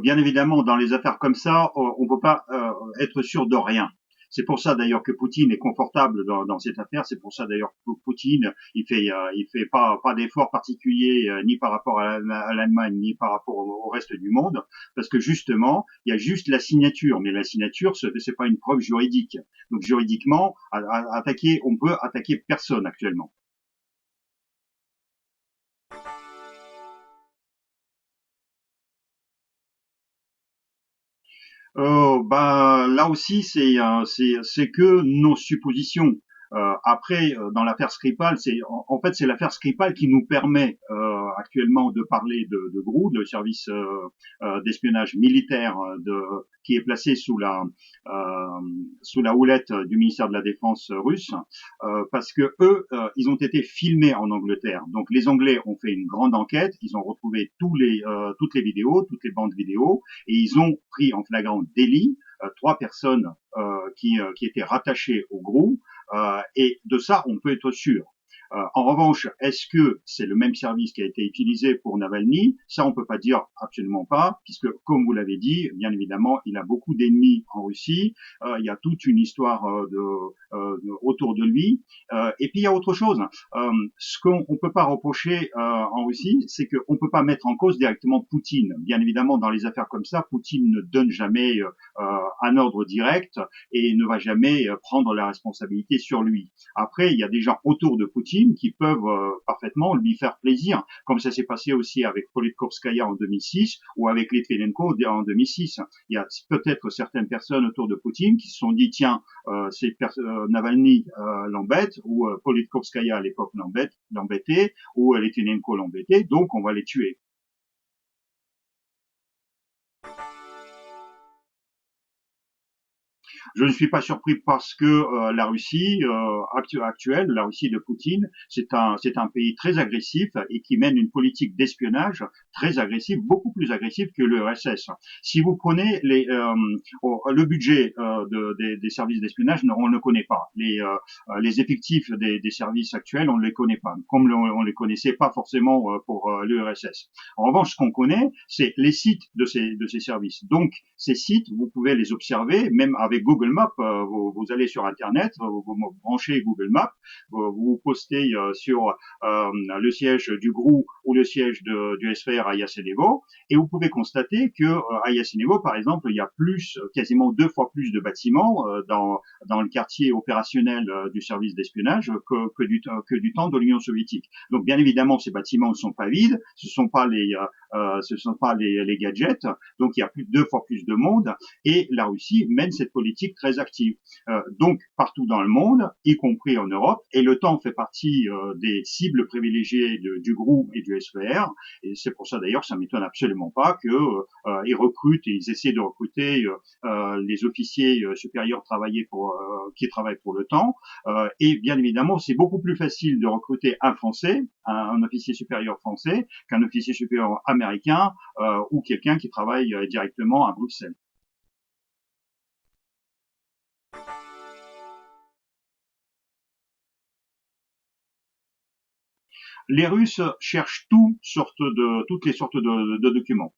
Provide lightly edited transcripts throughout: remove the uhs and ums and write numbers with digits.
Bien évidemment, dans les affaires comme ça, on peut pas être sûr de rien. C'est pour ça d'ailleurs que Poutine est confortable dans cette affaire. C'est pour ça d'ailleurs que Poutine, il fait pas d'efforts particuliers ni par rapport à l'Allemagne ni par rapport au reste du monde, parce que justement, il y a juste la signature, mais la signature, c'est pas une preuve juridique. Donc juridiquement, attaquer, on peut attaquer personne actuellement. Bah, là aussi, c'est que nos suppositions. Après, dans l'affaire Skripal, en fait c'est l'affaire Skripal qui nous permet actuellement de parler de GRU, le service d'espionnage militaire qui est placé sous la houlette du ministère de la Défense russe, parce que eux, ils ont été filmés en Angleterre. Donc les Anglais ont fait une grande enquête, ils ont retrouvé toutes les vidéos, toutes les bandes vidéo, et ils ont pris en flagrant délit trois personnes qui étaient rattachées au groupe, et de ça, on peut être sûr. En revanche, est-ce que c'est le même service qui a été utilisé pour Navalny? Ça, on peut pas dire, absolument pas, puisque, comme vous l'avez dit, bien évidemment, il a beaucoup d'ennemis en Russie. Il y a toute une histoire autour de lui. Et puis il y a autre chose. Ce qu'on ne peut pas reprocher en Russie, c'est qu'on ne peut pas mettre en cause directement Poutine. Bien évidemment, dans les affaires comme ça, Poutine ne donne jamais un ordre direct et ne va jamais prendre la responsabilité sur lui. Après, il y a des gens autour de Poutine qui peuvent parfaitement lui faire plaisir, comme ça s'est passé aussi avec Politkovskaya en 2006 ou avec Litvinenko en 2006. Il y a peut-être certaines personnes autour de Poutine qui se sont dit, tiens, Navalny l'embête, ou Politkovskaya à l'époque l'embêtait, ou Litvinenko l'embêtait, donc on va les tuer. Je ne suis pas surpris parce que la Russie actuelle, la Russie de Poutine, c'est un pays très agressif et qui mène une politique d'espionnage très agressive, beaucoup plus agressive que l'URSS. Si vous prenez le budget des services d'espionnage, on ne le connaît pas. Les effectifs des services actuels, on ne les connaît pas, comme on les connaissait pas forcément pour l'URSS. En revanche, ce qu'on connaît, c'est les sites de ces services. Donc, ces sites, vous pouvez les observer, même avec Google Maps. Vous allez sur Internet, vous branchez Google Maps, vous postez sur le siège du GRU ou le siège du SFR à Yasenevo, et vous pouvez constater que à Yasenevo, par exemple, il y a quasiment deux fois plus de bâtiments dans le quartier opérationnel du service d'espionnage que du temps de l'Union soviétique. Donc, bien évidemment, ces bâtiments ne sont pas vides, ce sont pas les gadgets, donc il y a plus de deux fois plus de monde, et la Russie mène cette politique très active. Donc partout dans le monde, y compris en Europe, et l'OTAN fait partie des cibles privilégiées du groupe et du SVR, et c'est pour ça d'ailleurs, ça m'étonne absolument pas que ils recrutent et ils essaient de recruter les officiers supérieurs qui travaillent pour l'OTAN, et bien évidemment, c'est beaucoup plus facile de recruter un Français, un officier supérieur français, qu'un officier supérieur américain ou quelqu'un qui travaille directement à Bruxelles. Les Russes cherchent toutes les sortes de documents.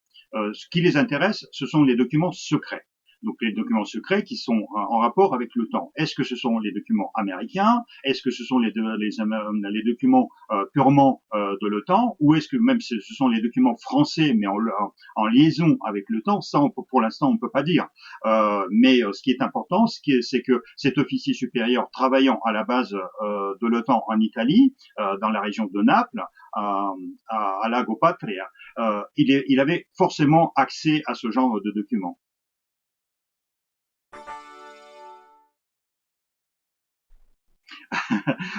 Ce qui les intéresse, ce sont les documents secrets. Donc les documents secrets qui sont en rapport avec le temps. Est-ce que ce sont les documents américains? Est-ce que ce sont les documents purement de l'OTAN? Ou est-ce que même ce sont les documents français mais en liaison avec le temps? Ça, pour l'instant, on ne peut pas dire. Mais ce qui est important, c'est que cet officier supérieur travaillant à la base de l'OTAN en Italie, dans la région de Naples, à Lago Patria, il avait forcément accès à ce genre de documents.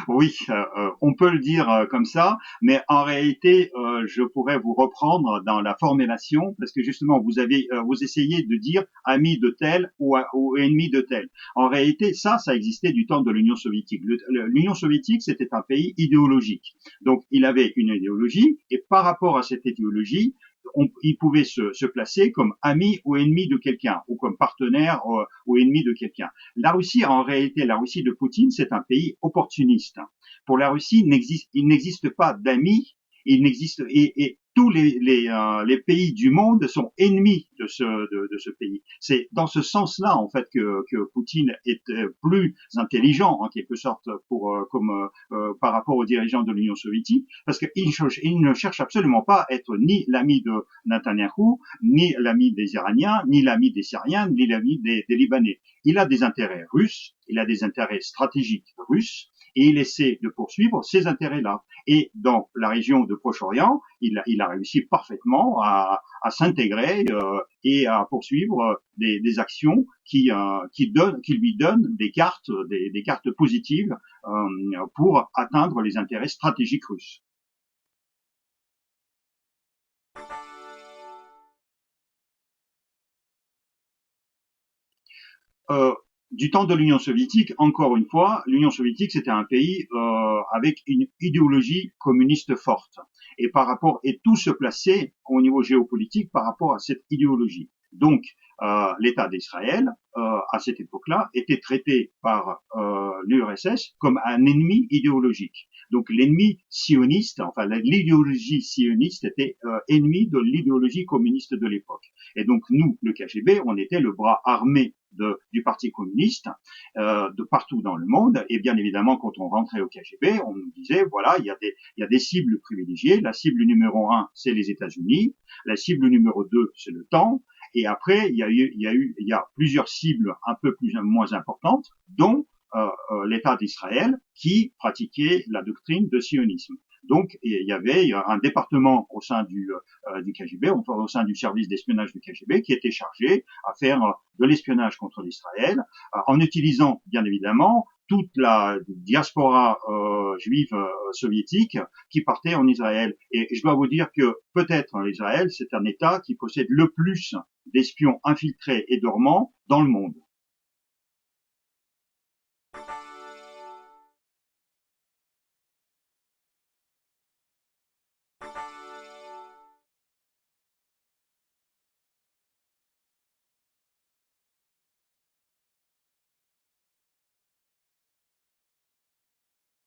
Oui, on peut le dire comme ça, mais en réalité, je pourrais vous reprendre dans la formulation parce que justement, vous essayez de dire ami de tel ou ennemi de tel. En réalité, ça existait du temps de l'Union soviétique. L'Union soviétique, c'était un pays idéologique. Donc, il avait une idéologie et par rapport à cette idéologie, il pouvait se placer comme ami ou ennemi de quelqu'un, ou comme partenaire ou ennemi de quelqu'un. La Russie, en réalité, la Russie de Poutine, c'est un pays opportuniste. Pour la Russie, il n'existe pas d'amis, il n'existe tous les pays du monde sont ennemis de ce pays. C'est dans ce sens-là en fait que Poutine est plus intelligent en quelque sorte par rapport aux dirigeants de l'Union soviétique, parce qu'il ne cherche absolument pas à être ni l'ami de Netanyahou, ni l'ami des Iraniens, ni l'ami des Syriens, ni l'ami des Libanais. Il a des intérêts russes, il a des intérêts stratégiques russes, et il essaie de poursuivre ces intérêts-là. Et dans la région de Proche-Orient, il a réussi parfaitement à s'intégrer et à poursuivre des actions qui lui donnent des cartes positives pour atteindre les intérêts stratégiques russes. Euh, du temps de l'Union soviétique, encore une fois, l'Union soviétique c'était un pays avec une idéologie communiste forte, et tout se plaçait au niveau géopolitique par rapport à cette idéologie. Donc l'État d'Israël à cette époque-là était traité par l'URSS comme un ennemi idéologique. Donc l'ennemi sioniste, enfin l'idéologie sioniste était ennemie de l'idéologie communiste de l'époque. Et donc nous, le KGB, on était le bras armé du Parti communiste de partout dans le monde. Et bien évidemment, quand on rentrait au KGB, on nous disait voilà, il y a des cibles privilégiées. La cible numéro un, c'est les États-Unis. La cible numéro deux, c'est l'OTAN. Et après, il y a plusieurs cibles un peu moins importantes, dont l'État d'Israël qui pratiquait la doctrine de sionisme. Donc, il y avait un département au sein du KGB, enfin, au sein du service d'espionnage du KGB, qui était chargé à faire de l'espionnage contre l'Israël, en utilisant, bien évidemment, toute la diaspora juive soviétique qui partait en Israël. Et je dois vous dire que peut-être l'Israël, c'est un État qui possède le plus d'espions infiltrés et dormants dans le monde.